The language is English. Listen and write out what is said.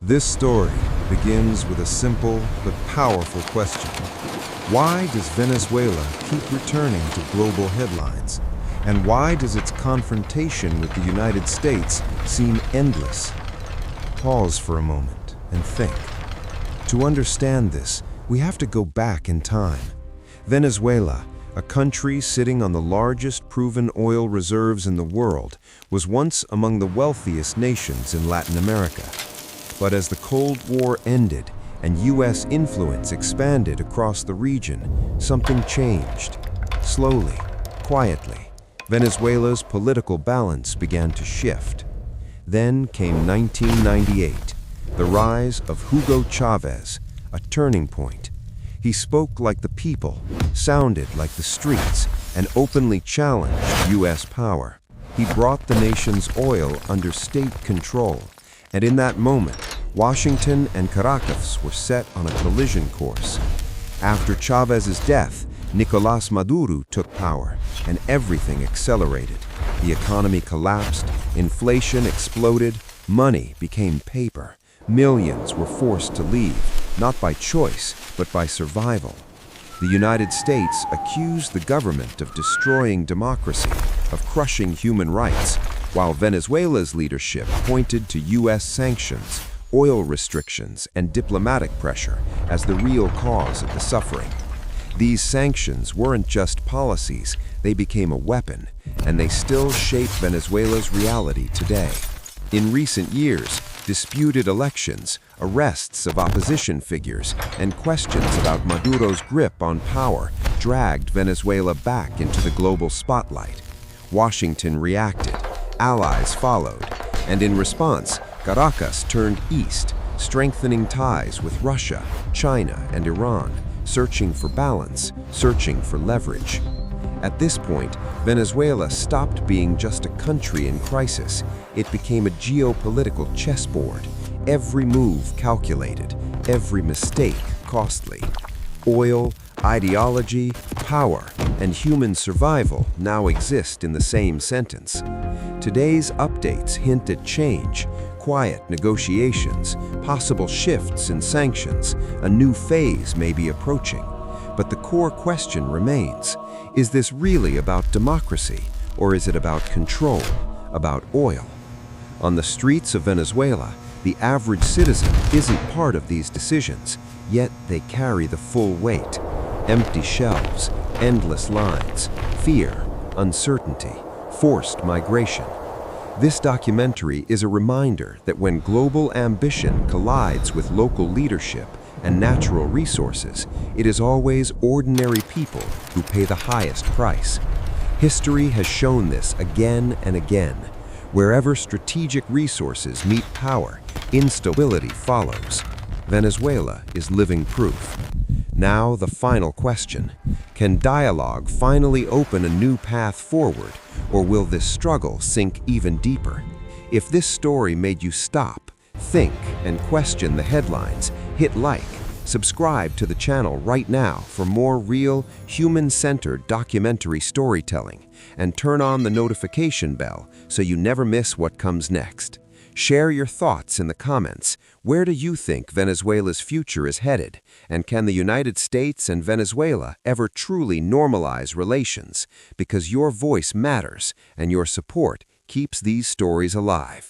This story begins with a simple but powerful question. Why does Venezuela keep returning to global headlines? And why does its confrontation with the United States seem endless? Pause for a moment and think. To understand this, we have to go back in time. Venezuela, a country sitting on the largest proven oil reserves in the world, was once among the wealthiest nations in Latin America. But as the Cold War ended and U.S. influence expanded across the region, something changed. Slowly, quietly, Venezuela's political balance began to shift. Then came 1998, the rise of Hugo Chávez, a turning point. He spoke like the people, sounded like the streets, and openly challenged U.S. power. He brought the nation's oil under state control, and in that moment, Washington and Caracas were set on a collision course. After Chávez's death, Nicolás Maduro took power, and everything accelerated. The economy collapsed, inflation exploded, money became paper. Millions were forced to leave, not by choice, but by survival. The United States accused the government of destroying democracy, of crushing human rights, while Venezuela's leadership pointed to U.S. sanctions, oil restrictions, and diplomatic pressure as the real cause of the suffering. These sanctions weren't just policies, they became a weapon, and they still shape Venezuela's reality today. In recent years, disputed elections, arrests of opposition figures, and questions about Maduro's grip on power dragged Venezuela back into the global spotlight. Washington reacted, allies followed, and in response, Caracas turned east, strengthening ties with Russia, China, and Iran, searching for balance, searching for leverage. At this point, Venezuela stopped being just a country in crisis. It became a geopolitical chessboard, every move calculated, every mistake costly. Oil, ideology, power, and human survival now exist in the same sentence. Today's updates hint at change, quiet negotiations, possible shifts in sanctions. A new phase may be approaching. But the core question remains, is this really about democracy, or is it about control, about oil? On the streets of Venezuela, the average citizen isn't part of these decisions, yet they carry the full weight. Empty shelves, endless lines, fear, uncertainty, forced migration. This documentary is a reminder that when global ambition collides with local leadership and natural resources, it is always ordinary people who pay the highest price. History has shown this again and again. Wherever strategic resources meet power, instability follows. Venezuela is living proof. Now the final question. Can dialogue finally open a new path forward, or will this struggle sink even deeper? If this story made you stop, think, and question the headlines, hit like, subscribe to the channel right now for more real, human-centered documentary storytelling, and turn on the notification bell so you never miss what comes next. Share your thoughts in the comments. Where do you think Venezuela's future is headed? And can the United States and Venezuela ever truly normalize relations? Because your voice matters, and your support keeps these stories alive.